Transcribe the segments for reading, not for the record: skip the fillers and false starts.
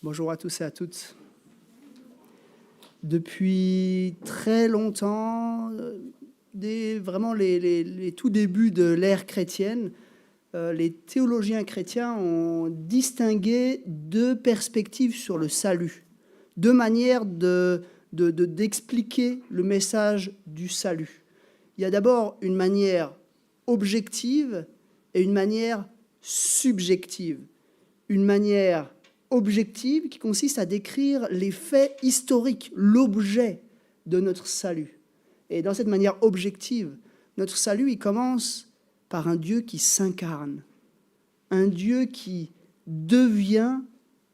Bonjour à tous et à toutes. Depuis très longtemps, vraiment les tout débuts de l'ère chrétienne, les théologiens chrétiens ont distingué deux perspectives sur le salut, deux manières d'expliquer le message du salut. Il y a d'abord une manière objective et une manière subjective. Une manière objective qui consiste à décrire les faits historiques, l'objet de notre salut. Et dans cette manière objective, notre salut, il commence par un Dieu qui s'incarne, un Dieu qui devient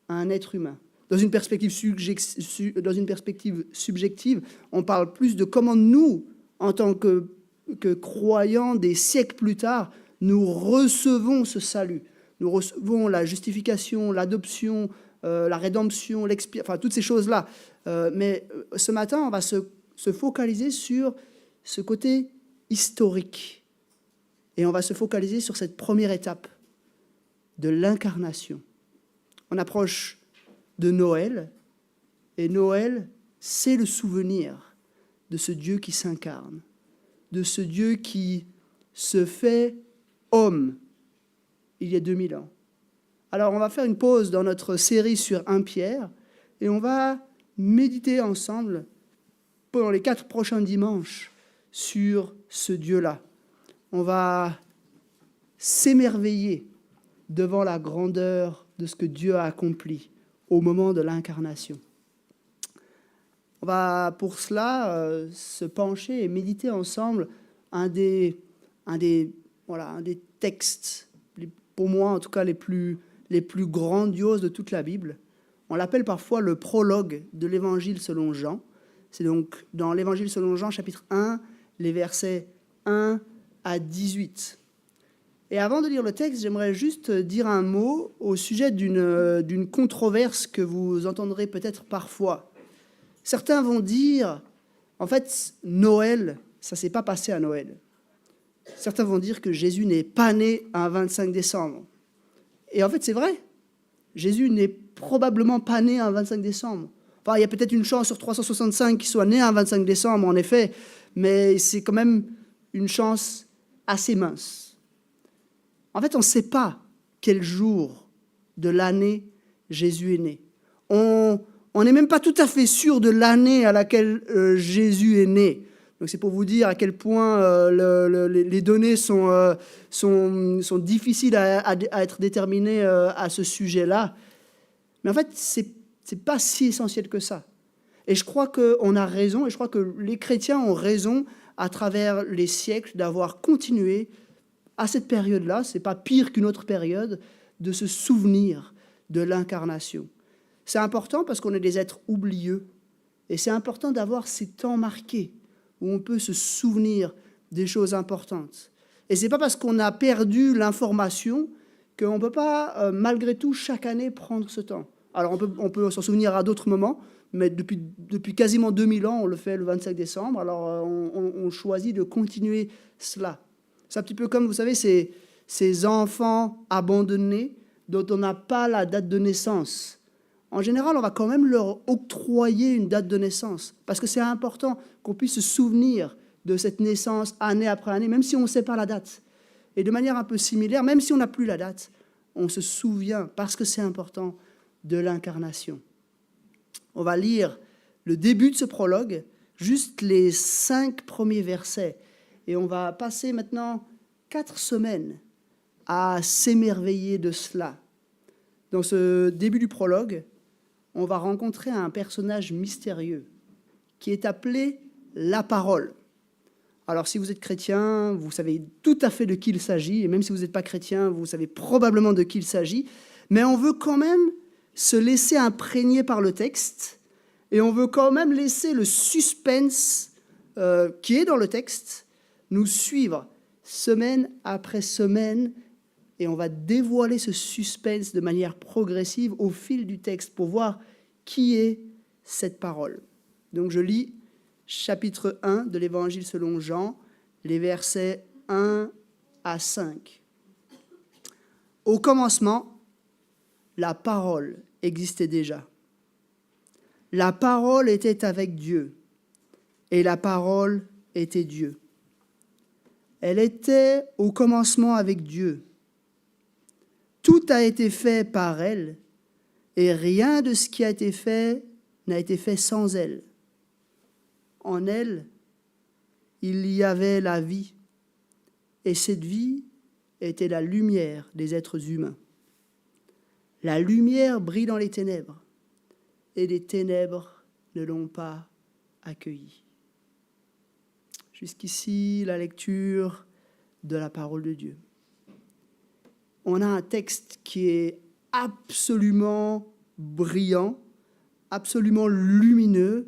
un être humain. Dans une perspective subjective, on parle plus de comment nous, en tant que croyants des siècles plus tard, nous recevons ce salut. Nous recevons la justification, l'adoption, la rédemption, enfin toutes ces choses-là. Mais ce matin, on va se focaliser sur ce côté historique. Et on va se focaliser sur cette première étape de l'incarnation. On approche de Noël, et Noël, c'est le souvenir de ce Dieu qui s'incarne, de ce Dieu qui se fait homme il y a 2000 ans. Alors, on va faire une pause dans notre série sur 1 Pierre, et on va méditer ensemble pendant les 4 prochains dimanches sur ce Dieu-là. On va s'émerveiller devant la grandeur de ce que Dieu a accompli au moment de l'incarnation. On va pour cela se pencher et méditer ensemble un des textes, pour moi en tout cas les plus grandioses de toute la Bible. On l'appelle parfois le prologue de l'Évangile selon Jean. C'est donc dans l'Évangile selon Jean, chapitre 1, les versets 1 à 18. Et avant de lire le texte, j'aimerais juste dire un mot au sujet d'une controverse que vous entendrez peut-être parfois. Certains vont dire, en fait, Noël, ça ne s'est pas passé à Noël. Certains vont dire que Jésus n'est pas né un 25 décembre. Et en fait, c'est vrai. Jésus n'est probablement pas né un 25 décembre. Enfin, il y a peut-être une chance sur 365 qu'il soit né un 25 décembre, en effet, mais c'est quand même une chance assez mince. En fait, on ne sait pas quel jour de l'année Jésus est né. On n'est même pas tout à fait sûr de l'année à laquelle Jésus est né. Donc c'est pour vous dire à quel point les données sont difficiles à être déterminées à ce sujet-là. Mais en fait, c'est pas si essentiel que ça. Et je crois qu'on a raison, et je crois que les chrétiens ont raison à travers les siècles d'avoir continué à cette période-là, c'est pas pire qu'une autre période, de se souvenir de l'incarnation. C'est important parce qu'on est des êtres oublieux, et c'est important d'avoir ces temps marqués où on peut se souvenir des choses importantes. Et c'est pas parce qu'on a perdu l'information qu'on ne peut pas, malgré tout, chaque année, prendre ce temps. Alors on peut s'en souvenir à d'autres moments, mais depuis quasiment 2000 ans, on le fait le 25 décembre, alors on choisit de continuer cela. C'est un petit peu comme, vous savez, ces enfants abandonnés dont on n'a pas la date de naissance. En général, on va quand même leur octroyer une date de naissance, parce que c'est important qu'on puisse se souvenir de cette naissance année après année, même si on ne sait pas la date. Et de manière un peu similaire, même si on n'a plus la date, on se souvient, parce que c'est important, de l'incarnation. On va lire le début de ce prologue, juste les 5 premiers versets. Et on va passer maintenant 4 semaines à s'émerveiller de cela. Dans ce début du prologue, on va rencontrer un personnage mystérieux qui est appelé la parole. Alors si vous êtes chrétien, vous savez tout à fait de qui il s'agit, et même si vous n'êtes pas chrétien, vous savez probablement de qui il s'agit, mais on veut quand même se laisser imprégner par le texte, et on veut quand même laisser le suspense qui est dans le texte nous suivre semaine après semaine, et on va dévoiler ce suspense de manière progressive au fil du texte pour voir qui est cette parole. Donc je lis chapitre 1 de l'Évangile selon Jean, les versets 1 à 5. Au commencement, la parole existait déjà. La parole était avec Dieu, et la parole était Dieu. Elle était au commencement avec Dieu. Tout a été fait par elle, et rien de ce qui a été fait n'a été fait sans elle. En elle, il y avait la vie, et cette vie était la lumière des êtres humains. La lumière brille dans les ténèbres, et les ténèbres ne l'ont pas accueillie. Jusqu'ici, la lecture de la parole de Dieu. On a un texte qui est absolument brillant, absolument lumineux,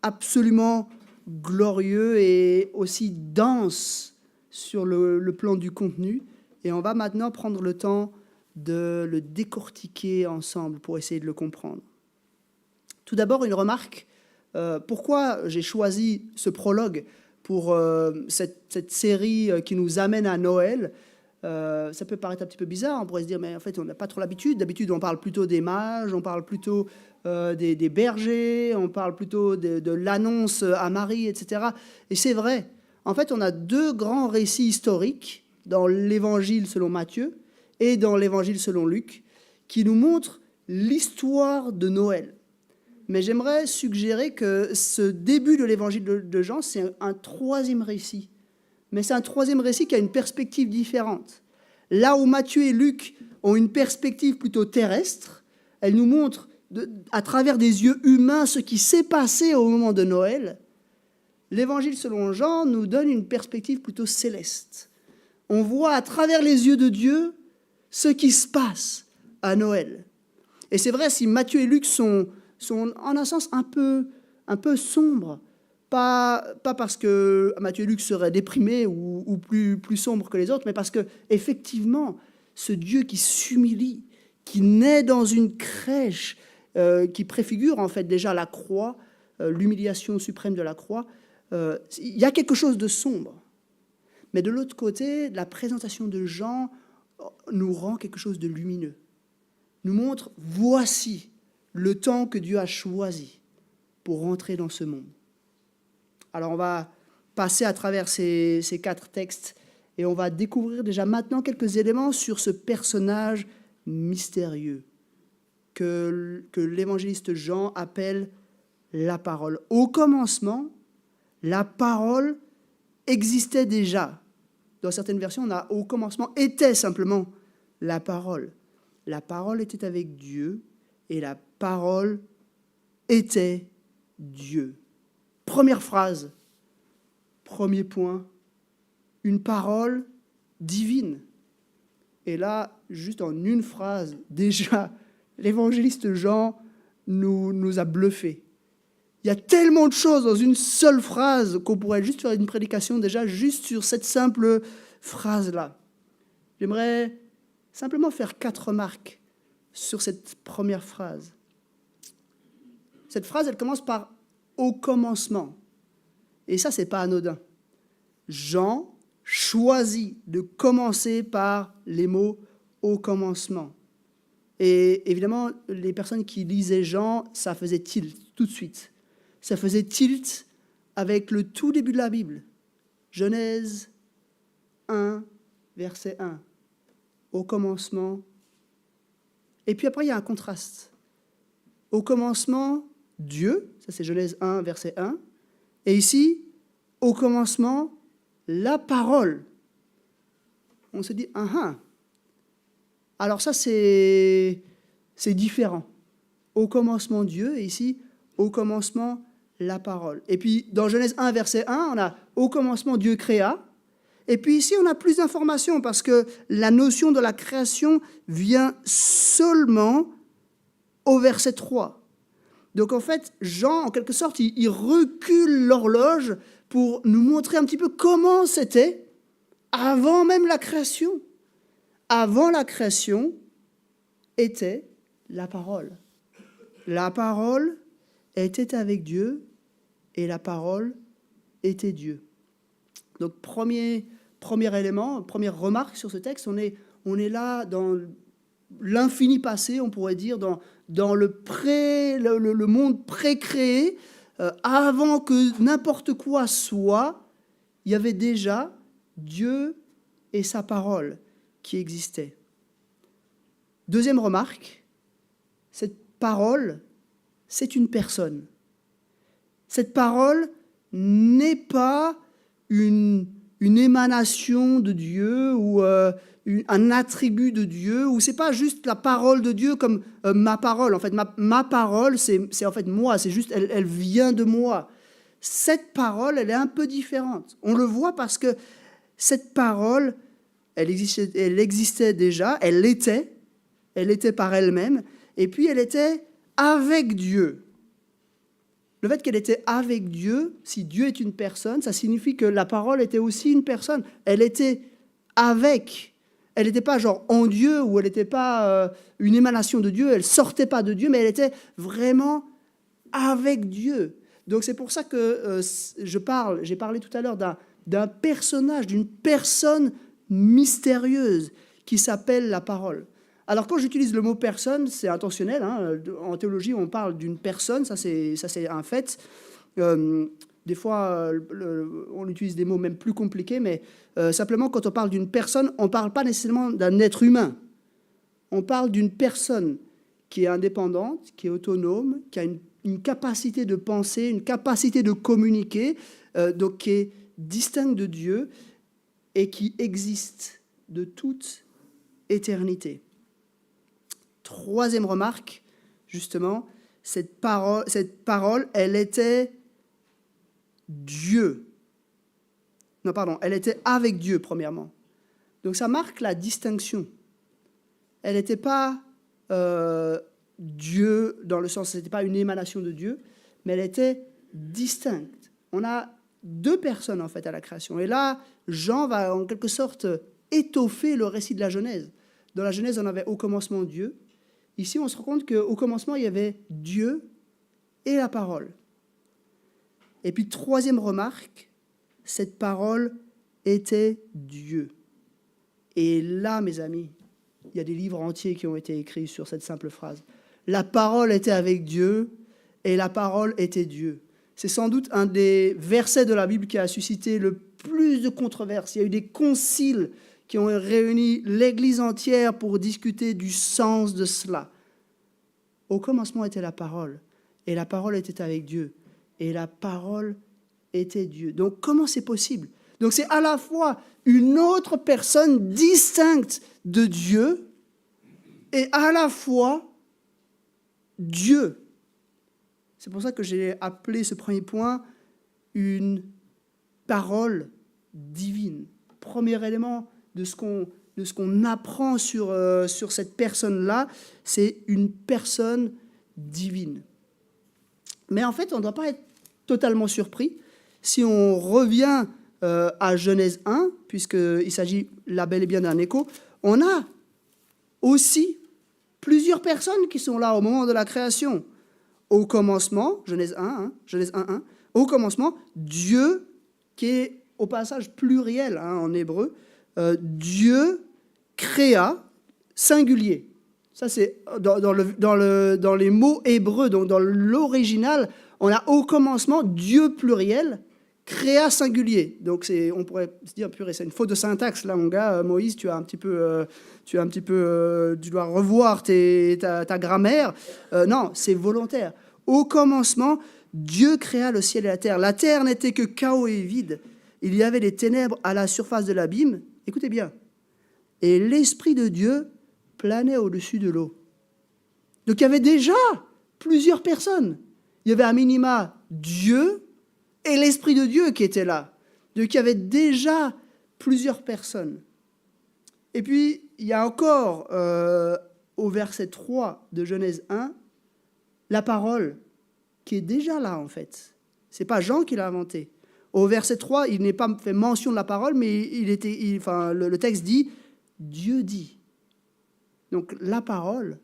absolument glorieux et aussi dense sur le plan du contenu. Et on va maintenant prendre le temps de le décortiquer ensemble pour essayer de le comprendre. Tout d'abord, une remarque. Pourquoi j'ai choisi ce prologue pour cette série qui nous amène à Noël? Ça peut paraître un petit peu bizarre, on pourrait se dire, mais en fait, on n'a pas trop l'habitude. D'habitude, on parle plutôt des mages, on parle plutôt des bergers, on parle plutôt de l'annonce à Marie, etc. Et c'est vrai. En fait, on a deux grands récits historiques dans l'Évangile selon Matthieu et dans l'Évangile selon Luc, qui nous montrent l'histoire de Noël. Mais j'aimerais suggérer que ce début de l'Évangile de Jean, c'est un troisième récit. Mais c'est un troisième récit qui a une perspective différente. Là où Matthieu et Luc ont une perspective plutôt terrestre, elle nous montre à travers des yeux humains ce qui s'est passé au moment de Noël. L'Évangile selon Jean nous donne une perspective plutôt céleste. On voit à travers les yeux de Dieu ce qui se passe à Noël. Et c'est vrai, si Matthieu et Luc sont en un sens un peu sombres, pas parce que Matthieu et Luc seraient déprimés ou plus sombres que les autres, mais parce que effectivement, ce Dieu qui s'humilie, qui naît dans une crèche, qui préfigure en fait déjà la croix, l'humiliation suprême de la croix, il y a quelque chose de sombre. Mais de l'autre côté, la présentation de Jean nous rend quelque chose de lumineux, nous montre, voici le temps que Dieu a choisi pour rentrer dans ce monde. Alors on va passer à travers ces 4 textes et on va découvrir déjà maintenant quelques éléments sur ce personnage mystérieux que l'évangéliste Jean appelle la parole. Au commencement, la parole existait déjà. Dans certaines versions, on a au commencement était simplement la parole. La parole était avec Dieu et la parole était Dieu. Première phrase, premier point, une parole divine. Et là, juste en une phrase, déjà, l'évangéliste Jean nous a bluffés. Il y a tellement de choses dans une seule phrase qu'on pourrait juste faire une prédication déjà juste sur cette simple phrase-là. J'aimerais simplement faire 4 remarques sur cette première phrase. Cette phrase, elle commence par « au commencement ». Et ça, ce n'est pas anodin. Jean choisit de commencer par les mots « au commencement ». Et évidemment, les personnes qui lisaient Jean, ça faisait tilt tout de suite. Ça faisait tilt avec le tout début de la Bible. Genèse 1, verset 1. Au commencement. Et puis après, il y a un contraste. Au commencement, Dieu, ça c'est Genèse 1, verset 1. Et ici, au commencement, la parole. On se dit, alors ça c'est différent. Au commencement, Dieu, et ici, au commencement, la parole. Et puis, dans Genèse 1, verset 1, on a au commencement, Dieu créa. Et puis ici, on a plus d'informations parce que la notion de la création vient seulement au verset 3. Donc en fait, Jean, en quelque sorte, il recule l'horloge pour nous montrer un petit peu comment c'était avant même la création. Avant la création était la parole. La parole était avec Dieu et la parole était Dieu. Donc premier élément, première remarque sur ce texte, on est là dans l'infini passé, on pourrait dire, dans le monde pré-créé, avant que n'importe quoi soit, il y avait déjà Dieu et sa parole qui existaient. Deuxième remarque, cette parole, c'est une personne. Cette parole n'est pas une émanation de Dieu ou un attribut de Dieu, ou c'est pas juste la parole de Dieu comme ma parole. En fait, ma parole, c'est en fait moi, c'est juste, elle vient de moi. Cette parole, elle est un peu différente. On le voit parce que cette parole, elle existait déjà, elle était par elle-même, et puis elle était avec Dieu. Le fait qu'elle était avec Dieu, si Dieu est une personne, ça signifie que la parole était aussi une personne. Elle était avec. Elle n'était pas genre en Dieu, ou elle n'était pas une émanation de Dieu, elle ne sortait pas de Dieu, mais elle était vraiment avec Dieu. Donc c'est pour ça que j'ai parlé tout à l'heure d'un personnage, d'une personne mystérieuse qui s'appelle la parole. Alors quand j'utilise le mot personne, c'est intentionnel. En théologie, on parle d'une personne, ça c'est un fait. Des fois, on utilise des mots même plus compliqués, mais simplement quand on parle d'une personne, on ne parle pas nécessairement d'un être humain. On parle d'une personne qui est indépendante, qui est autonome, qui a une capacité de penser, une capacité de communiquer, donc qui est distincte de Dieu et qui existe de toute éternité. Troisième remarque, justement, cette parole, elle était Dieu. Non, pardon, elle était avec Dieu, premièrement. Donc ça marque la distinction. Elle n'était pas Dieu, dans le sens, ce n'était pas une émanation de Dieu, mais elle était distincte. On a deux personnes, en fait, à la création. Et là, Jean va, en quelque sorte, étoffer le récit de la Genèse. Dans la Genèse, on avait au commencement Dieu. Ici, on se rend compte qu'au commencement, il y avait Dieu et la parole. Et puis, troisième remarque, cette parole était Dieu. Et là, mes amis, il y a des livres entiers qui ont été écrits sur cette simple phrase. La parole était avec Dieu et la parole était Dieu. C'est sans doute un des versets de la Bible qui a suscité le plus de controverses. Il y a eu des conciles qui ont réuni l'Église entière pour discuter du sens de cela. Au commencement était la parole, et la parole était avec Dieu, et la parole était Dieu. Donc comment c'est possible ? Donc c'est à la fois une autre personne distincte de Dieu, et à la fois Dieu. C'est pour ça que j'ai appelé ce premier point une parole divine. Premier élément de ce qu'on apprend sur cette personne-là, c'est une personne divine. Mais en fait, on ne doit pas être totalement surpris. Si on revient à Genèse 1, puisqu'il s'agit là bel et bien d'un écho, on a aussi plusieurs personnes qui sont là au moment de la création. Au commencement, Genèse 1, au commencement, Dieu, qui est au passage pluriel en hébreu, Dieu créa, singulier. Ça, c'est dans les mots hébreux, donc dans l'original, on a au commencement Dieu pluriel, créa singulier. Donc on pourrait se dire, purée, c'est une faute de syntaxe là, mon gars. Moïse, tu dois revoir ta grammaire. Non, c'est volontaire. Au commencement, Dieu créa le ciel et la terre. La terre n'était que chaos et vide. Il y avait des ténèbres à la surface de l'abîme. Écoutez bien. Et l'Esprit de Dieu planait au-dessus de l'eau. Donc il y avait déjà plusieurs personnes. Il y avait à minima Dieu et l'Esprit de Dieu qui était là. Donc il y avait déjà plusieurs personnes. Et puis, il y a encore, au verset 3 de Genèse 1, la parole qui est déjà là, en fait. Ce n'est pas Jean qui l'a inventé. Au verset 3, il n'est pas fait mention de la parole, mais le texte dit « Dieu dit ». Donc la parole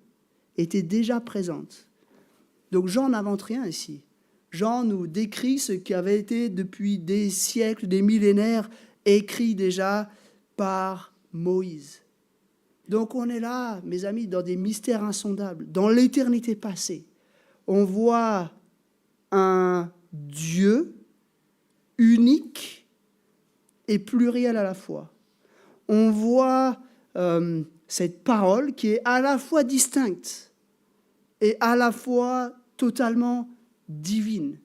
était déjà présente. Donc Jean n'invente rien ici. Jean nous décrit ce qui avait été depuis des siècles, des millénaires, écrit déjà par Moïse. Donc on est là, mes amis, dans des mystères insondables, dans l'éternité passée. On voit un Dieu unique et pluriel à la fois. On voit cette parole qui est à la fois distincte et à la fois totalement divine.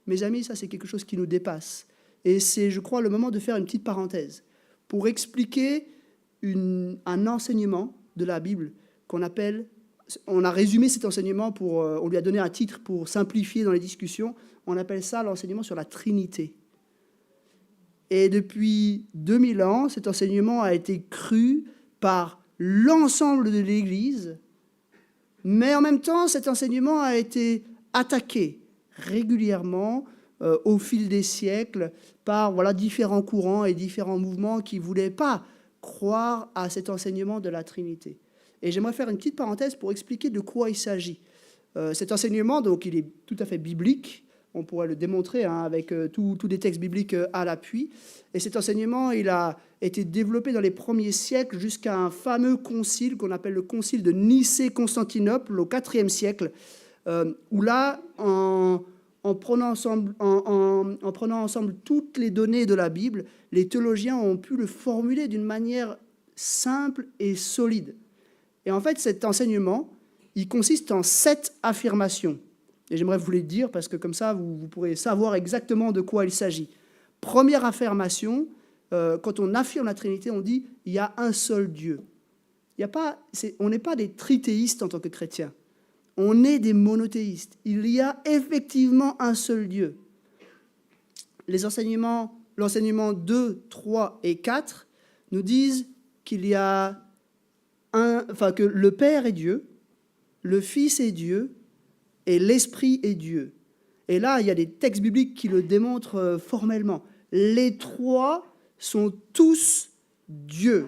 Mes amis, ça c'est quelque chose qui nous dépasse. Et c'est, je crois, le moment de faire une petite parenthèse pour expliquer un enseignement de la Bible qu'on appelle, on a résumé cet enseignement, on lui a donné un titre pour simplifier dans les discussions, on appelle ça l'enseignement sur la Trinité. Et depuis 2000 ans, cet enseignement a été cru par l'ensemble de l'Église, mais en même temps, cet enseignement a été attaqué régulièrement au fil des siècles par différents courants et différents mouvements qui ne voulaient pas croire à cet enseignement de la Trinité. Et j'aimerais faire une petite parenthèse pour expliquer de quoi il s'agit. Cet enseignement, donc, il est tout à fait biblique. On pourrait le démontrer avec tous les textes bibliques à l'appui. Et cet enseignement, il a été développé dans les premiers siècles jusqu'à un fameux concile qu'on appelle le concile de Nicée-Constantinople au IVe siècle, où là, en prenant ensemble toutes les données de la Bible, les théologiens ont pu le formuler d'une manière simple et solide. Et en fait, cet enseignement, il consiste en 7 affirmations. Et j'aimerais vous les dire parce que comme ça, vous pourrez savoir exactement de quoi il s'agit. Première affirmation, quand on affirme la Trinité, on dit « il y a un seul Dieu ». On n'est pas des trithéistes en tant que chrétiens. On est des monothéistes. Il y a effectivement un seul Dieu. L'enseignement 2, 3 et 4 nous disent qu'il y a que le Père est Dieu, le Fils est Dieu et l'Esprit est Dieu. Et là, il y a des textes bibliques qui le démontrent formellement. Les trois sont tous Dieu.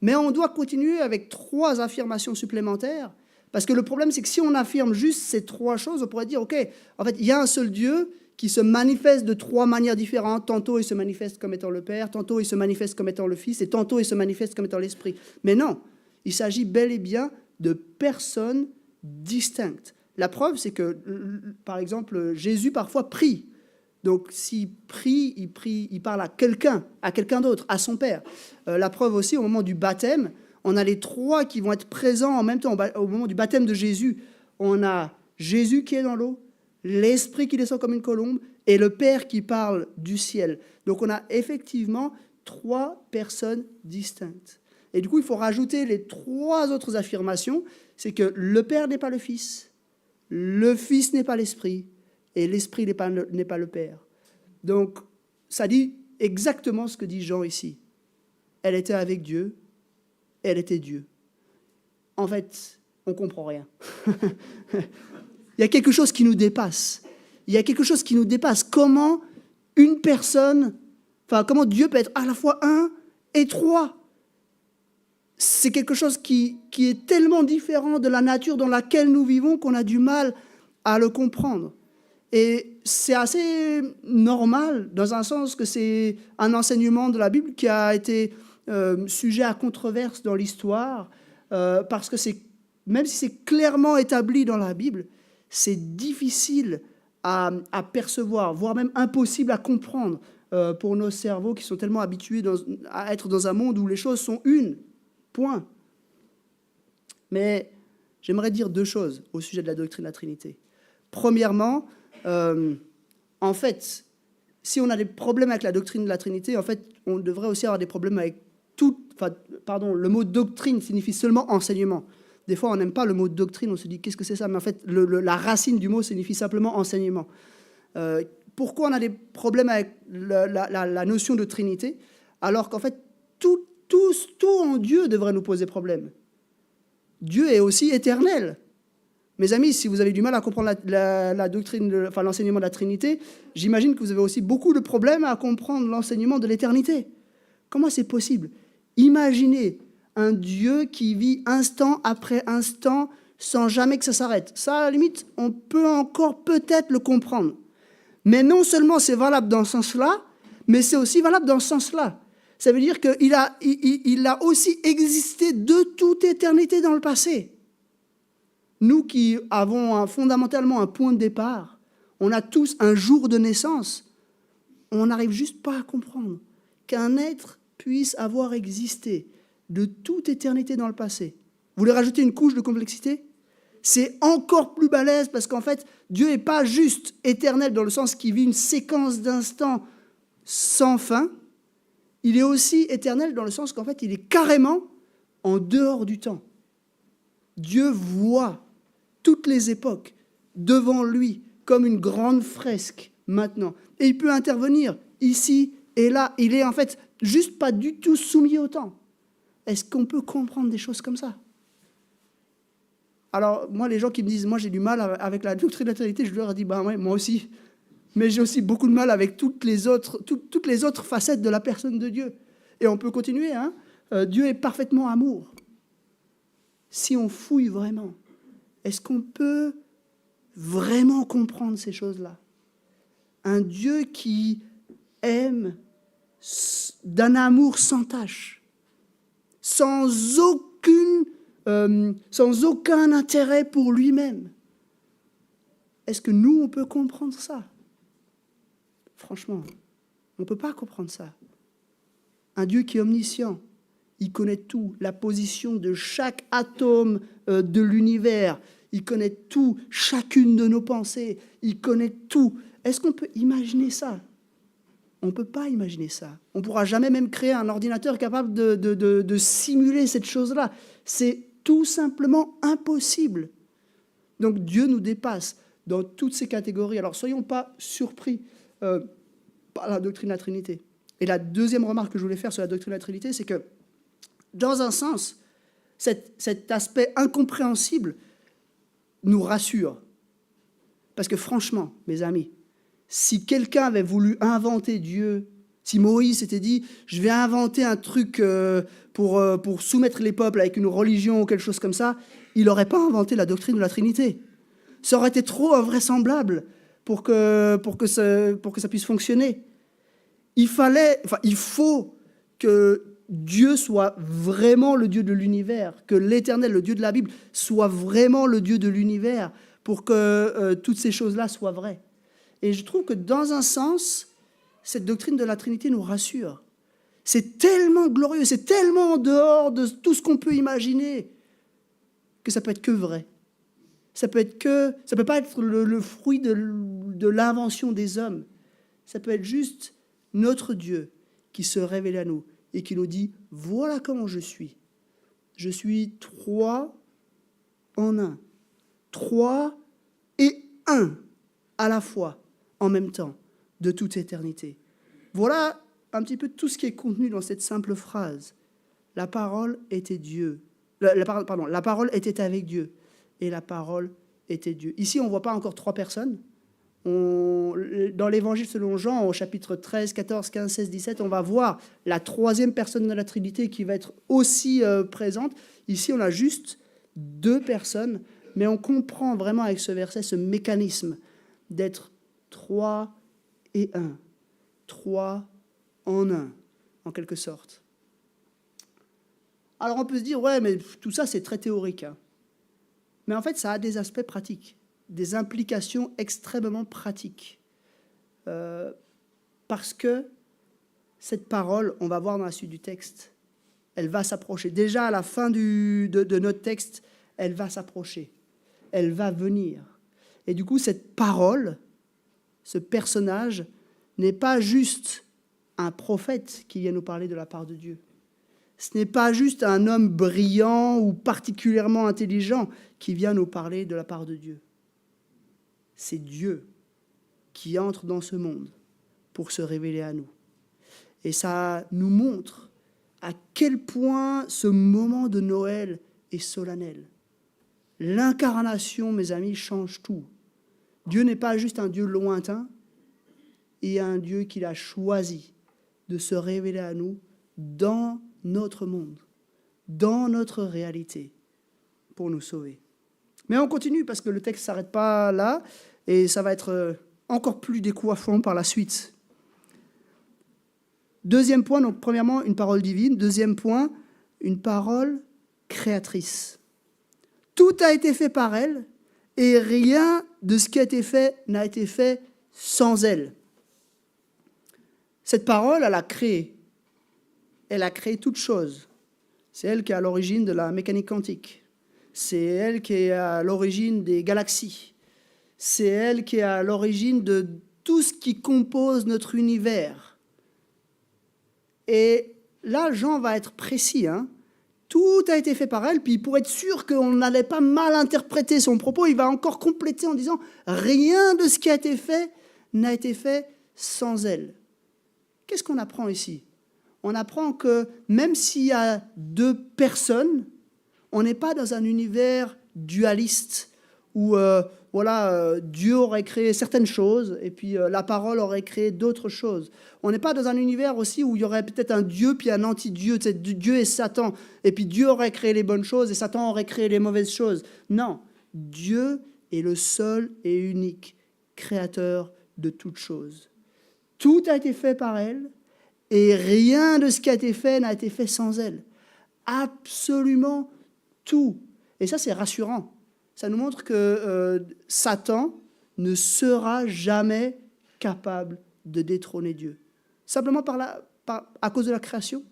Mais on doit continuer avec 3 affirmations supplémentaires, parce que le problème, c'est que si on affirme juste ces 3 choses, on pourrait dire, OK, en fait, il y a un seul Dieu qui se manifeste de 3 manières différentes. Tantôt, il se manifeste comme étant le Père, tantôt, il se manifeste comme étant le Fils, et tantôt, il se manifeste comme étant l'Esprit. Mais non, il s'agit bel et bien de personnes distinctes. La preuve, c'est que, par exemple, Jésus parfois prie. Donc, s'il prie, il parle à quelqu'un d'autre, à son Père. La preuve aussi, au moment du baptême, on a les 3 qui vont être présents en même temps. Au moment du baptême de Jésus, on a Jésus qui est dans l'eau, l'Esprit qui descend comme une colombe et le Père qui parle du ciel. Donc, on a effectivement 3 personnes distinctes. Et du coup, il faut rajouter les 3 autres affirmations. C'est que le Père n'est pas le Fils, le Fils n'est pas l'Esprit, et l'Esprit n'est pas le Père. Donc, ça dit exactement ce que dit Jean ici. Elle était avec Dieu, elle était Dieu. En fait, on ne comprend rien. Il y a quelque chose qui nous dépasse. Il y a quelque chose qui nous dépasse. Comment comment Dieu peut être à la fois 1 et 3 ? C'est quelque chose qui est tellement différent de la nature dans laquelle nous vivons qu'on a du mal à le comprendre. Et c'est assez normal, dans un sens que c'est un enseignement de la Bible qui a été sujet à controverse dans l'histoire, parce que même si c'est clairement établi dans la Bible, c'est difficile à percevoir, voire même impossible à comprendre pour nos cerveaux qui sont tellement habitués à être dans un monde où les choses sont une. Point. Mais j'aimerais dire 2 choses au sujet de la doctrine de la Trinité. Premièrement, en fait, si on a des problèmes avec la doctrine de la Trinité, en fait, on devrait aussi avoir des problèmes avec le mot doctrine signifie seulement enseignement. Des fois, on n'aime pas le mot doctrine, on se dit qu'est-ce que c'est ça ? Mais en fait, la racine du mot signifie simplement enseignement. Pourquoi on a des problèmes avec la notion de Trinité, alors qu'en fait, tout en Dieu devrait nous poser problème. Dieu est aussi éternel. Mes amis, si vous avez du mal à comprendre la doctrine, l'enseignement de la Trinité, j'imagine que vous avez aussi beaucoup de problèmes à comprendre l'enseignement de l'éternité. Comment c'est possible ? Imaginez un Dieu qui vit instant après instant sans jamais que ça s'arrête. Ça, à la limite, on peut encore peut-être le comprendre. Mais non seulement c'est valable dans ce sens-là, mais c'est aussi valable dans ce sens-là. Ça veut dire qu'il a aussi existé de toute éternité dans le passé. Nous qui avons fondamentalement un point de départ, on a tous un jour de naissance, on n'arrive juste pas à comprendre qu'un être puisse avoir existé de toute éternité dans le passé. Vous voulez rajouter une couche de complexité ? C'est encore plus balèze parce qu'en fait, Dieu n'est pas juste éternel dans le sens qu'il vit une séquence d'instants sans fin. Il est aussi éternel dans le sens qu'en fait, il est carrément en dehors du temps. Dieu voit toutes les époques devant lui comme une grande fresque maintenant. Et il peut intervenir ici et là. Il est en fait juste pas du tout soumis au temps. Est-ce qu'on peut comprendre des choses comme ça ? Alors, moi, les gens qui me disent « moi, j'ai du mal avec la doctrine de la Trinité », je leur dis « ben ouais, moi aussi ». Mais j'ai aussi beaucoup de mal avec toutes les autres facettes de la personne de Dieu. Et on peut continuer, hein. Dieu est parfaitement amour. Si on fouille vraiment, est-ce qu'on peut vraiment comprendre ces choses-là ? Un Dieu qui aime d'un amour sans tache, sans aucun intérêt pour lui-même. Est-ce que nous, on peut comprendre ça ? Franchement, on ne peut pas comprendre ça. Un Dieu qui est omniscient, il connaît tout, la position de chaque atome de l'univers, il connaît tout, chacune de nos pensées, il connaît tout. Est-ce qu'on peut imaginer ça ? On ne peut pas imaginer ça. On ne pourra jamais même créer un ordinateur capable de simuler cette chose-là. C'est tout simplement impossible. Donc Dieu nous dépasse dans toutes ces catégories. Alors soyons pas surpris par la doctrine de la Trinité. Et la deuxième remarque que je voulais faire sur la doctrine de la Trinité, c'est que, dans un sens, cet aspect incompréhensible nous rassure. Parce que franchement, mes amis, si quelqu'un avait voulu inventer Dieu, si Moïse s'était dit « je vais inventer un truc pour soumettre les peuples avec une religion ou quelque chose comme ça », il n'aurait pas inventé la doctrine de la Trinité. Ça aurait été trop invraisemblable pour que ça puisse fonctionner. Il faut que Dieu soit vraiment le Dieu de l'univers, que l'Éternel, le Dieu de la Bible, soit vraiment le Dieu de l'univers pour que toutes ces choses-là soient vraies. Et je trouve que dans un sens, cette doctrine de la Trinité nous rassure. C'est tellement glorieux, c'est tellement en dehors de tout ce qu'on peut imaginer que ça peut être que vrai. Ça peut pas être le fruit de l'invention des hommes. Ça peut être juste notre Dieu qui se révèle à nous et qui nous dit « voilà comment je suis. Je suis 3 en 1. 3 et 1 à la fois, en même temps, de toute éternité. » Voilà un petit peu tout ce qui est contenu dans cette simple phrase. La parole était Dieu. La parole était avec Dieu. Et la parole était Dieu. Ici, on ne voit pas encore 3 personnes. Dans l'évangile selon Jean, au chapitre 13, 14, 15, 16, 17, on va voir la 3e personne de la Trinité qui va être aussi présente. Ici, on a juste 2 personnes, mais on comprend vraiment avec ce verset ce mécanisme d'être 3 et 1. 3 en 1, en quelque sorte. Alors on peut se dire, ouais, mais tout ça c'est très théorique. Hein. Mais en fait, ça a des aspects pratiques, des implications extrêmement pratiques. Parce que cette parole, on va voir dans la suite du texte, elle va s'approcher. Déjà à la fin de notre texte, elle va s'approcher. Elle va venir. Et du coup, cette parole, ce personnage, n'est pas juste un prophète qui vient nous parler de la part de Dieu. Ce n'est pas juste un homme brillant ou particulièrement intelligent qui vient nous parler de la part de Dieu. C'est Dieu qui entre dans ce monde pour se révéler à nous. Et ça nous montre à quel point ce moment de Noël est solennel. L'incarnation, mes amis, change tout. Dieu n'est pas juste un Dieu lointain, il y a un Dieu qu'il a choisi de se révéler à nous dans notre monde, dans notre réalité, pour nous sauver. Mais on continue parce que le texte ne s'arrête pas là et ça va être encore plus décoiffant par la suite. Deuxième point, donc premièrement, une parole divine. Deuxième point, une parole créatrice. Tout a été fait par elle et rien de ce qui a été fait n'a été fait sans elle. Cette parole, elle a créé. Elle a créé toute chose. C'est elle qui est à l'origine de la mécanique quantique. C'est elle qui est à l'origine des galaxies. C'est elle qui est à l'origine de tout ce qui compose notre univers. Et là, Jean va être précis. Tout a été fait par elle, puis pour être sûr qu'on n'allait pas mal interpréter son propos, il va encore compléter en disant « Rien de ce qui a été fait n'a été fait sans elle ». Qu'est-ce qu'on apprend ici? On apprend que même s'il y a deux personnes, on n'est pas dans un univers dualiste où Dieu aurait créé certaines choses et puis la parole aurait créé d'autres choses. On n'est pas dans un univers aussi où il y aurait peut-être un Dieu puis un anti-Dieu, Dieu et Satan, et puis Dieu aurait créé les bonnes choses et Satan aurait créé les mauvaises choses. Non, Dieu est le seul et unique créateur de toutes choses. Tout a été fait par elle et rien de ce qui a été fait n'a été fait sans elle. Absolument tout. Et ça, c'est rassurant. Ça nous montre que Satan ne sera jamais capable de détrôner Dieu. Simplement à cause de la création.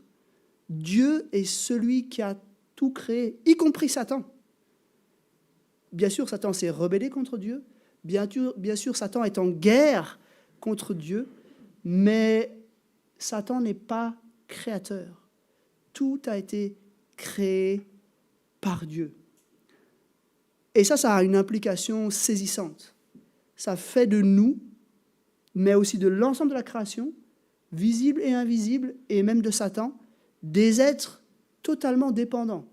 Dieu est celui qui a tout créé, y compris Satan. Bien sûr, Satan s'est rebellé contre Dieu. Bien sûr, Satan est en guerre contre Dieu. Mais Satan n'est pas créateur. Tout a été créé par Dieu. Et ça a une implication saisissante. Ça fait de nous, mais aussi de l'ensemble de la création, visible et invisible, et même de Satan, des êtres totalement dépendants.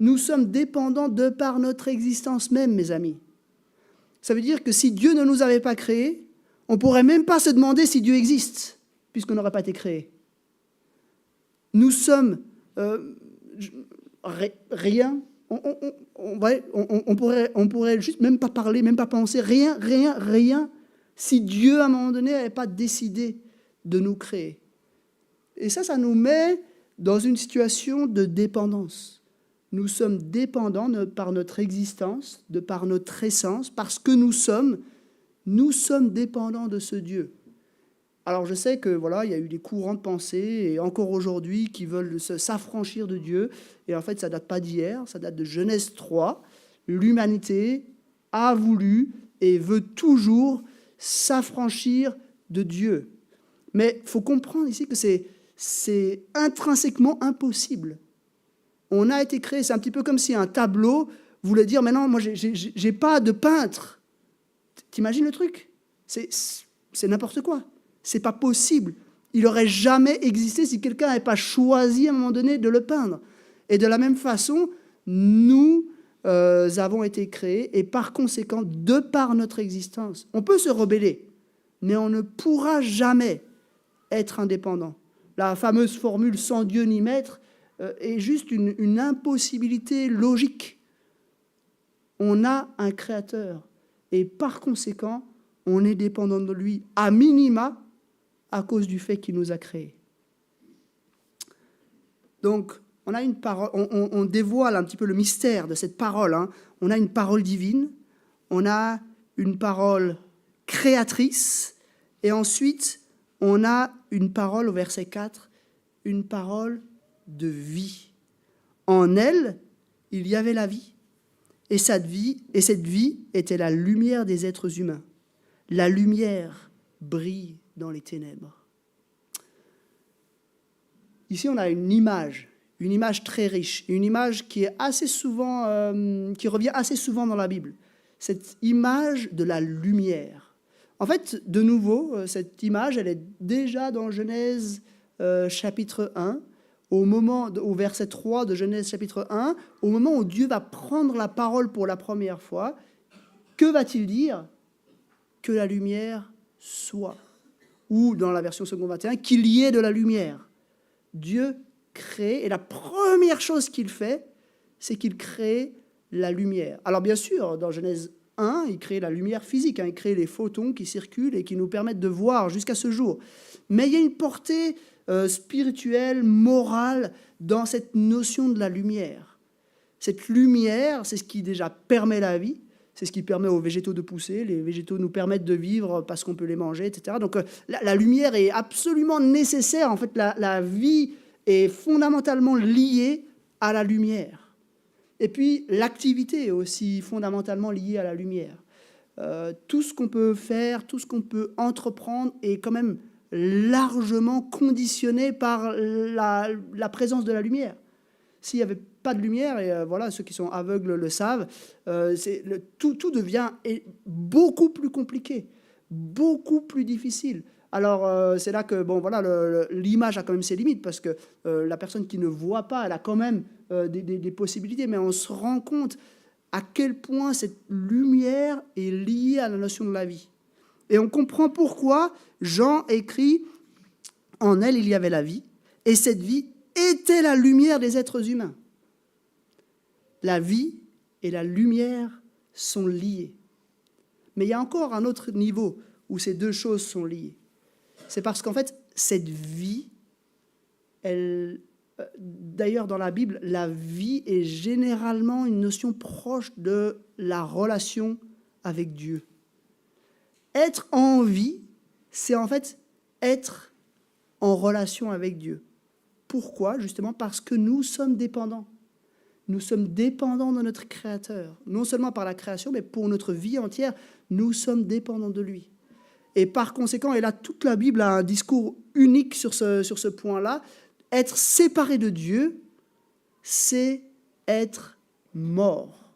Nous sommes dépendants de par notre existence même, mes amis. Ça veut dire que si Dieu ne nous avait pas créés, on ne pourrait même pas se demander si Dieu existe, puisqu'on n'aurait pas été créé. Nous sommes rien. On pourrait juste même pas parler, même pas penser, rien, si Dieu, à un moment donné, n'avait pas décidé de nous créer. Et ça nous met dans une situation de dépendance. Nous sommes dépendants par notre existence, de par notre essence, parce que nous sommes dépendants de ce Dieu. Alors je sais que il y a eu des courants de pensée, et encore aujourd'hui, qui veulent s'affranchir de Dieu. Et en fait, ça ne date pas d'hier, ça date de Genèse 3. L'humanité a voulu et veut toujours s'affranchir de Dieu. Mais il faut comprendre ici que c'est intrinsèquement impossible. On a été créé, c'est un petit peu comme si un tableau voulait dire « Mais non, moi, j'ai pas de peintre ». T'imagines le truc? C'est n'importe quoi. C'est pas possible. Il n'aurait jamais existé si quelqu'un n'avait pas choisi à un moment donné de le peindre. Et de la même façon, nous avons été créés et par conséquent, de par notre existence, on peut se rebeller, mais on ne pourra jamais être indépendant. La fameuse formule « sans Dieu ni maître » est juste une impossibilité logique. On a un créateur et par conséquent, on est dépendant de lui, à minima, à cause du fait qu'il nous a créés. Donc, on a une parole, on dévoile un petit peu le mystère de cette parole. On a une parole divine, on a une parole créatrice, et ensuite, on a une parole, au verset 4, une parole de vie. En elle, il y avait la vie, et cette vie était la lumière des êtres humains. La lumière brille dans les ténèbres. Ici, on a une image très riche, une image qui est assez souvent, qui revient assez souvent dans la Bible. Cette image de la lumière. En fait, de nouveau, cette image, elle est déjà dans Genèse chapitre 1, au verset 3 de Genèse chapitre 1, au moment où Dieu va prendre la parole pour la première fois. Que va-t-il dire? Que la lumière soit. Ou, dans la version second 21, qu'il y ait de la lumière. Dieu crée, et la première chose qu'il fait, c'est qu'il crée la lumière. Alors bien sûr, dans Genèse 1, il crée la lumière physique, il crée les photons qui circulent et qui nous permettent de voir jusqu'à ce jour. Mais il y a une portée spirituelle, morale dans cette notion de la lumière. Cette lumière, c'est ce qui déjà permet la vie, c'est ce qui permet aux végétaux de pousser, les végétaux nous permettent de vivre parce qu'on peut les manger, etc. Donc la lumière est absolument nécessaire. En fait, la vie est fondamentalement liée à la lumière. Et puis, l'activité est aussi fondamentalement liée à la lumière. Tout ce qu'on peut faire, tout ce qu'on peut entreprendre est quand même largement conditionné par la présence de la lumière. S'il n'y avait pas de lumière, et voilà, ceux qui sont aveugles le savent, tout devient beaucoup plus compliqué, beaucoup plus difficile. Alors, c'est là que bon, voilà, l'image a quand même ses limites, parce que la personne qui ne voit pas, elle a quand même des possibilités, mais on se rend compte à quel point cette lumière est liée à la notion de la vie. Et on comprend pourquoi Jean écrit « En elle, il y avait la vie, et cette vie était la lumière des êtres humains. » La vie et la lumière sont liées. Mais il y a encore un autre niveau où ces deux choses sont liées. C'est parce qu'en fait, cette vie, d'ailleurs dans la Bible, la vie est généralement une notion proche de la relation avec Dieu. Être en vie, c'est en fait être en relation avec Dieu. Pourquoi ? Justement parce que nous sommes dépendants. Nous sommes dépendants de notre Créateur. Non seulement par la création, mais pour notre vie entière, nous sommes dépendants de lui. Et par conséquent, et là, toute la Bible a un discours unique sur ce point-là, être séparé de Dieu, c'est être mort.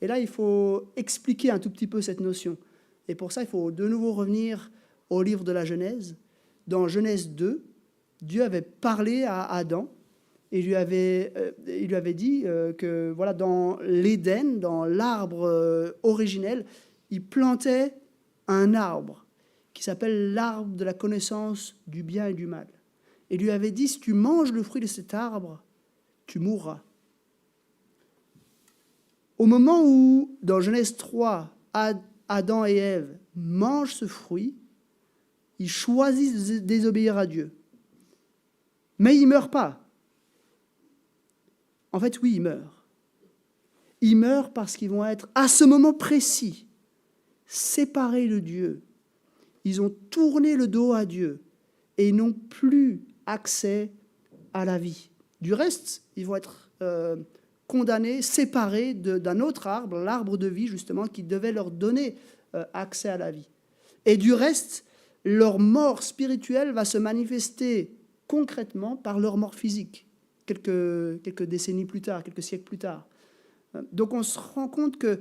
Et là, il faut expliquer un tout petit peu cette notion. Et pour ça, il faut de nouveau revenir au livre de la Genèse. Dans Genèse 2, Dieu avait parlé à Adam et il lui avait dit que voilà, dans l'Éden, dans l'arbre originel, il plantait un arbre qui s'appelle l'arbre de la connaissance du bien et du mal. Et lui avait dit, si tu manges le fruit de cet arbre, tu mourras. Au moment où, dans Genèse 3, Adam et Ève mangent ce fruit, ils choisissent de désobéir à Dieu. Mais ils ne meurent pas. En fait, oui, ils meurent. Ils meurent parce qu'ils vont être, à ce moment précis, séparés de Dieu. Ils ont tourné le dos à Dieu et ils n'ont plus accès à la vie. Du reste, ils vont être condamnés, séparés d'un autre arbre, l'arbre de vie, justement, qui devait leur donner accès à la vie. Et du reste, leur mort spirituelle va se manifester concrètement par leur mort physique, quelques décennies plus tard, quelques siècles plus tard. Donc on se rend compte que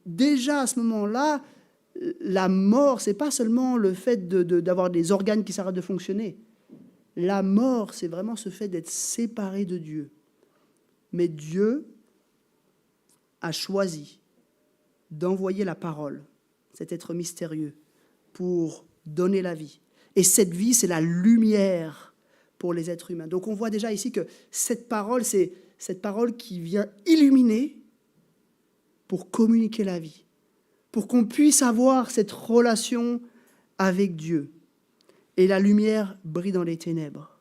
déjà à ce moment-là, la mort, ce n'est pas seulement le fait d'avoir des organes qui s'arrêtent de fonctionner. La mort, c'est vraiment ce fait d'être séparé de Dieu. Mais Dieu a choisi d'envoyer la parole, cet être mystérieux, pour donner la vie. Et cette vie, c'est la lumière pour les êtres humains. Donc on voit déjà ici que cette parole, c'est cette parole qui vient illuminer pour communiquer la vie, pour qu'on puisse avoir cette relation avec Dieu. Et la lumière brille dans les ténèbres.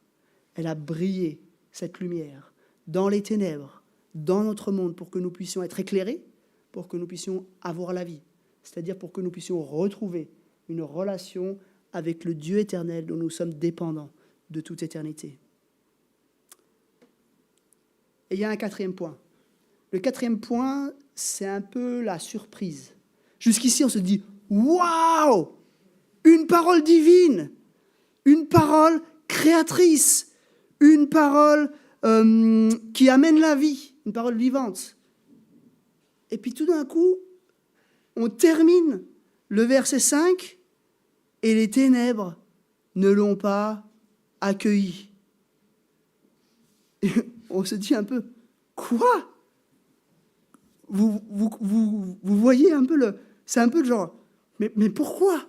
Elle a brillé, cette lumière, dans les ténèbres, dans notre monde, pour que nous puissions être éclairés, pour que nous puissions avoir la vie, c'est-à-dire pour que nous puissions retrouver une relation avec le Dieu éternel dont nous sommes dépendants de toute éternité. Et il y a un quatrième point. Le quatrième point, c'est un peu la surprise. Jusqu'ici, on se dit « Waouh ! Une parole divine ! Une parole créatrice ! Une parole qui amène la vie, une parole vivante. » Et puis tout d'un coup, on termine le verset 5 et les ténèbres ne l'ont pas accueilli. Et on se dit un peu, quoi ? Vous voyez un peu c'est un peu le genre, mais pourquoi ?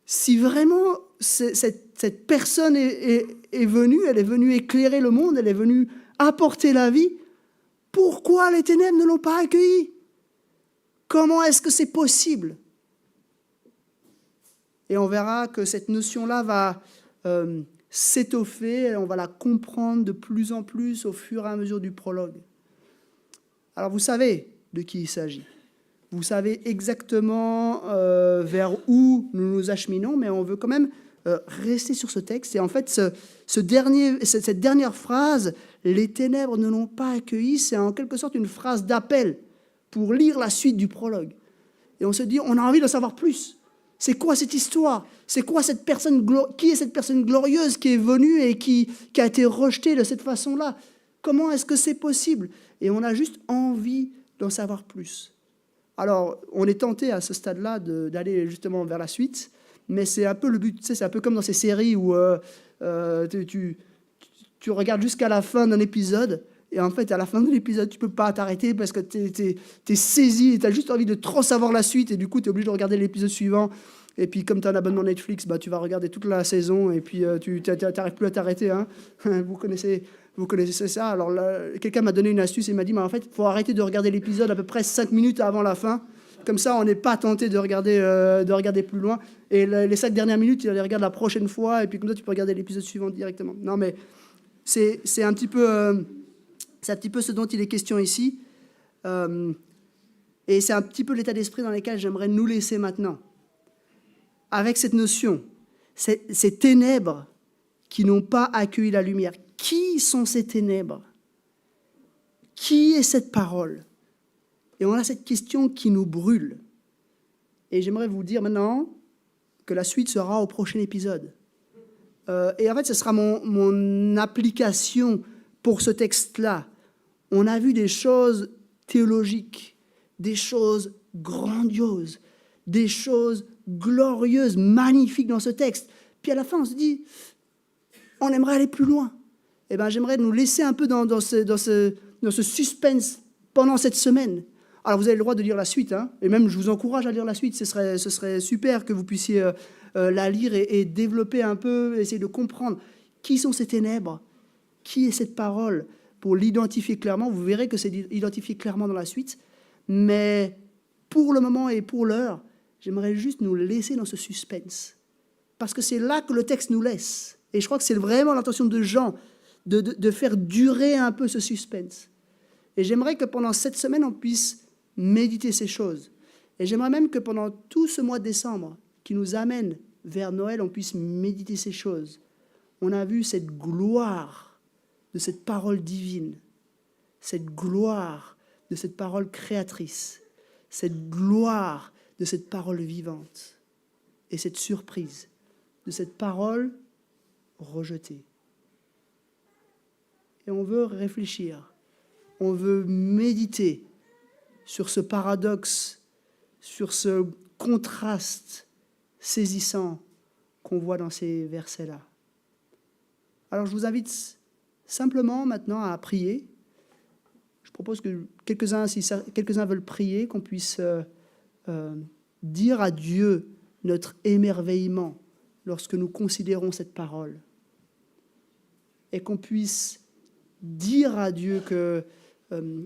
Si vraiment cette personne est venue, elle est venue éclairer le monde, elle est venue apporter la vie, pourquoi les ténèbres ne l'ont pas accueilli ? Comment est-ce que c'est possible ? Et on verra que cette notion-là va s'étoffer, on va la comprendre de plus en plus au fur et à mesure du prologue. Alors vous savez de qui il s'agit. Vous savez exactement vers où nous nous acheminons, mais on veut quand même rester sur ce texte. Et en fait, cette dernière phrase, « Les ténèbres ne l'ont pas accueilli », c'est en quelque sorte une phrase d'appel pour lire la suite du prologue. Et on se dit, on a envie de savoir plus. C'est quoi cette histoire? C'est quoi cette personne? Qui est cette personne glorieuse qui est venue et qui a été rejetée de cette façon-là? Comment est-ce que c'est possible? Et on a juste envie d'en savoir plus. Alors, on est tenté à ce stade-là d'aller justement vers la suite, mais c'est un peu le but. Tu sais, c'est un peu comme dans ces séries où tu regardes jusqu'à la fin d'un épisode, et en fait, à la fin de l'épisode, tu ne peux pas t'arrêter parce que tu es saisi et tu as juste envie de trop savoir la suite, et du coup, tu es obligé de regarder l'épisode suivant. Et puis, comme tu as un abonnement Netflix, bah, tu vas regarder toute la saison, et puis tu n'arrives plus à t'arrêter. Hein. Vous connaissez ça. Alors, quelqu'un m'a donné une astuce et m'a dit, mais en fait, il faut arrêter de regarder l'épisode à peu près 5 minutes avant la fin. Comme ça, on n'est pas tenté de regarder plus loin. Et les 5 dernières minutes, tu les regardes la prochaine fois, et puis comme ça, tu peux regarder l'épisode suivant directement. Non, mais c'est un petit peu... c'est un petit peu ce dont il est question ici. Et c'est un petit peu l'état d'esprit dans lequel j'aimerais nous laisser maintenant. Avec cette notion, ces ténèbres qui n'ont pas accueilli la lumière. Qui sont ces ténèbres? Qui est cette parole? Et on a cette question qui nous brûle. Et j'aimerais vous dire maintenant que la suite sera au prochain épisode. Et en fait, ce sera mon application pour ce texte-là. On a vu des choses théologiques, des choses grandioses, des choses glorieuses, magnifiques dans ce texte. Puis à la fin, on se dit, on aimerait aller plus loin. Eh bien, j'aimerais nous laisser un peu dans ce suspense pendant cette semaine. Alors, vous avez le droit de lire la suite, hein, et même je vous encourage à lire la suite. Ce serait super que vous puissiez la lire et développer un peu, essayer de comprendre qui sont ces ténèbres, qui est cette parole, pour l'identifier clairement. Vous verrez que c'est identifié clairement dans la suite. Mais pour le moment et pour l'heure, j'aimerais juste nous laisser dans ce suspense. Parce que c'est là que le texte nous laisse. Et je crois que c'est vraiment l'intention de Jean de faire durer un peu ce suspense. Et j'aimerais que pendant cette semaine, on puisse méditer ces choses. Et j'aimerais même que pendant tout ce mois de décembre, qui nous amène vers Noël, on puisse méditer ces choses. On a vu cette gloire de cette parole divine, cette gloire de cette parole créatrice, cette gloire de cette parole vivante, et cette surprise de cette parole rejetée. Et on veut réfléchir, on veut méditer sur ce paradoxe, sur ce contraste saisissant qu'on voit dans ces versets-là. Alors je vous invite simplement maintenant à prier. Je propose que quelques-uns, si quelques-uns veulent prier, qu'on puisse dire à Dieu notre émerveillement lorsque nous considérons cette parole. Et qu'on puisse dire à Dieu que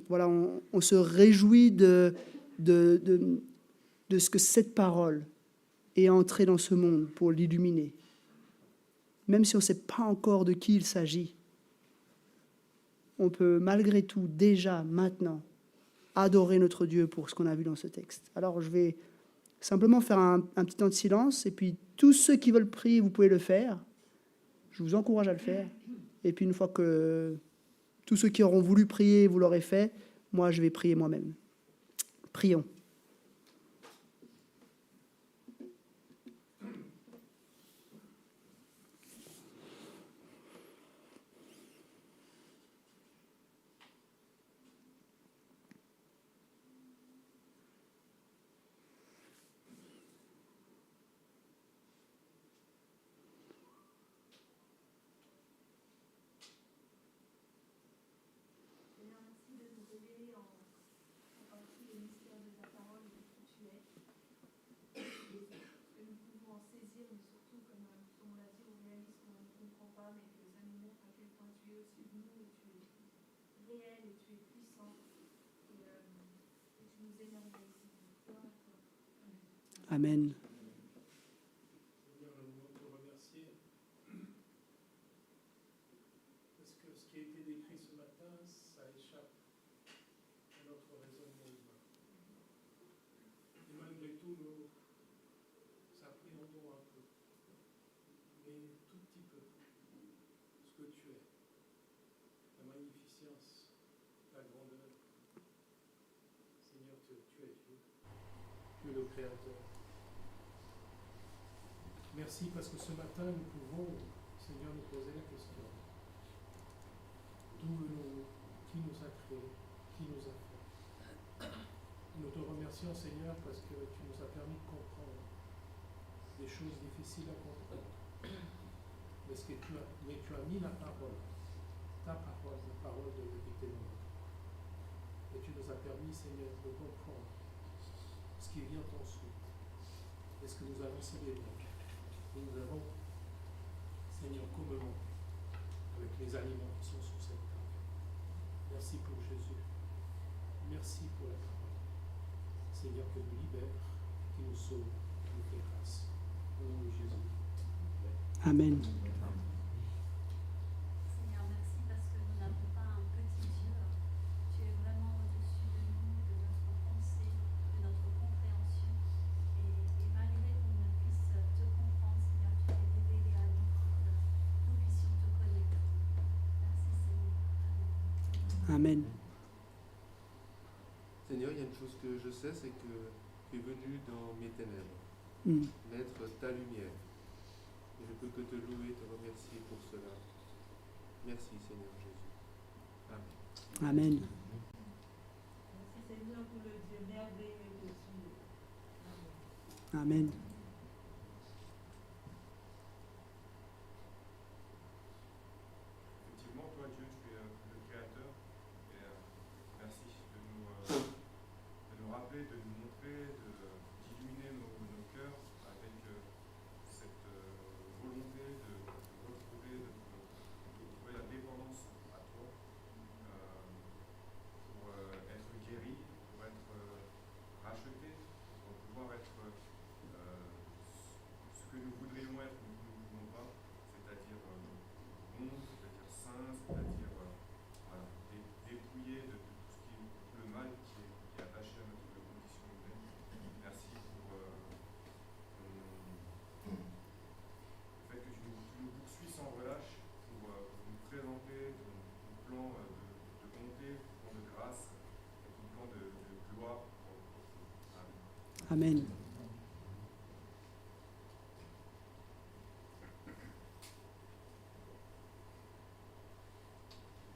voilà, on se réjouit de ce que cette parole est entrée dans ce monde pour l'illuminer. Même si on ne sait pas encore de qui il s'agit, on peut malgré tout, déjà, maintenant, adorer notre Dieu pour ce qu'on a vu dans ce texte. Alors, je vais simplement faire un petit temps de silence, et puis tous ceux qui veulent prier, vous pouvez le faire. Je vous encourage à le faire. Et puis, une fois que tous ceux qui auront voulu prier, vous l'aurez fait, moi, je vais prier moi-même. Prions. Amen. Tu es Dieu. Tu es le Créateur. Merci parce que ce matin, nous pouvons, Seigneur, nous poser la question. D'où venons-nous? Qui nous a créés? Qui nous a fait? Nous te remercions, Seigneur, parce que tu nous as permis de comprendre des choses difficiles à comprendre. Mais tu as mis la parole, ta parole, la parole de vérité dans notre cœur. Et tu nous as permis, Seigneur, de comprendre ce qui vient ensuite. Et ce que nous avons célébré. Et nous avons, Seigneur, communément avec les aliments qui sont sur cette table. Merci pour Jésus. Merci pour la parole. Seigneur, que nous libère, qui nous sauve, qui nous fait grâce. Au nom de Jésus. Amen. Seigneur, merci parce que nous n'avons pas un petit Dieu. Tu es vraiment au-dessus de nous, de notre pensée, de notre compréhension. Et malgré qu'on ne puisse te comprendre, Seigneur, tu t'es révélé à nous pour que nous puissions te connaître. Merci, Seigneur. Amen. Amen. Seigneur, il y a une chose que je sais, c'est que tu es venu dans mes ténèbres, mettre ta lumière. Et je peux que te louer et te remercier pour cela. Merci, Seigneur Jésus. Amen. Amen. Merci Seigneur pour le Dieu merveilleux que tu es. Amen. Amen. Effectivement, toi Dieu, tu es le Créateur. Et merci de nous rappeler, de nous montrer, d'illuminer nos cœurs avec cette volonté de retrouver la dépendance à toi pour être guéri, pour être racheté, pour pouvoir être ce que nous voudrions être, mais que nous ne pouvons pas, c'est-à-dire bon, c'est-à-dire saint, c'est-à-dire voilà, dépouillé de tout le mal qui est attaché à notre condition humaine. Merci pour le fait que tu nous poursuis sans relâche pour nous présenter ton plan de bonté, ton plan de grâce et ton plan de gloire. Amen. Amen.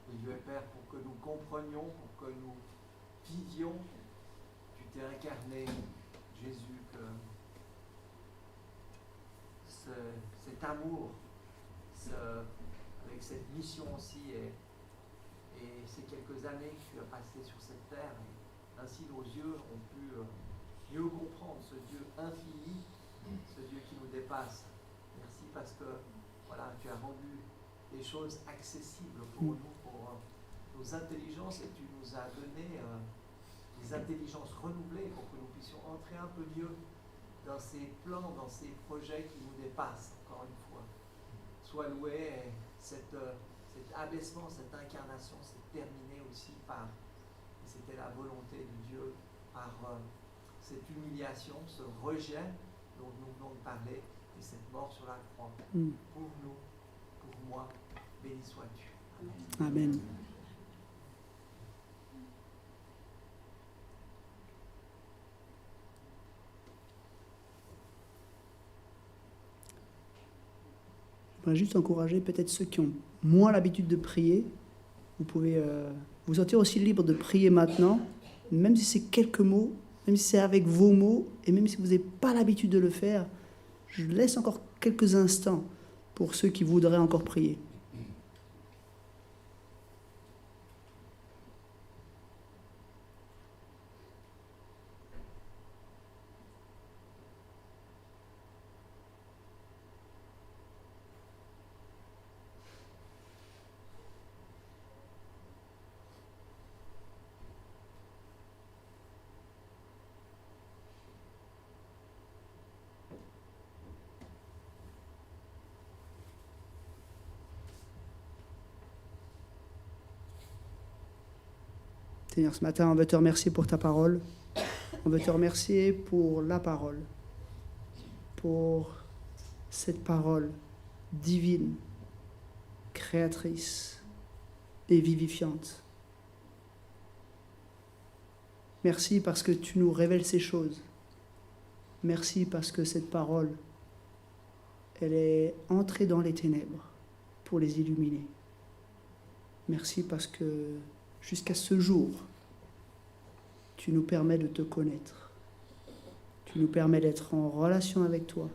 Et Dieu Père, pour que nous comprenions, pour que nous vivions, tu t'es incarné, Jésus, que cet amour, avec cette mission aussi, et ces quelques années que tu as passées sur cette terre, et ainsi nos yeux ont pu mieux comprendre ce Dieu infini, ce Dieu qui nous dépasse. Merci parce que voilà, tu as rendu des choses accessibles pour nous, pour nos intelligences, et tu nous as donné des intelligences renouvelées pour que nous puissions entrer un peu mieux dans ces plans, dans ces projets qui nous dépassent, encore une fois. Sois loué, et cet abaissement, cette incarnation s'est terminé aussi par, et c'était la volonté de Dieu, par cette humiliation, ce rejet dont nous venons de parler, et cette mort sur la croix. Pour nous, pour moi, béni sois-tu. Amen. Amen. Je voudrais juste encourager peut-être ceux qui ont moins l'habitude de prier. Vous pouvez vous sentir aussi libre de prier maintenant, même si c'est quelques mots, même si c'est avec vos mots, et même si vous n'avez pas l'habitude de le faire. Je laisse encore quelques instants pour ceux qui voudraient encore prier. Seigneur, ce matin, on veut te remercier pour ta parole. On veut te remercier pour la parole, pour cette parole divine, créatrice et vivifiante. Merci parce que tu nous révèles ces choses. Merci parce que cette parole, elle est entrée dans les ténèbres pour les illuminer. Merci parce que jusqu'à ce jour, tu nous permets de te connaître. Tu nous permets d'être en relation avec toi,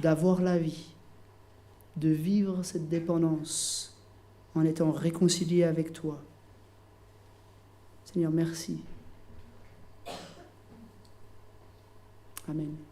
d'avoir la vie, de vivre cette dépendance en étant réconcilié avec toi. Seigneur, merci. Amen.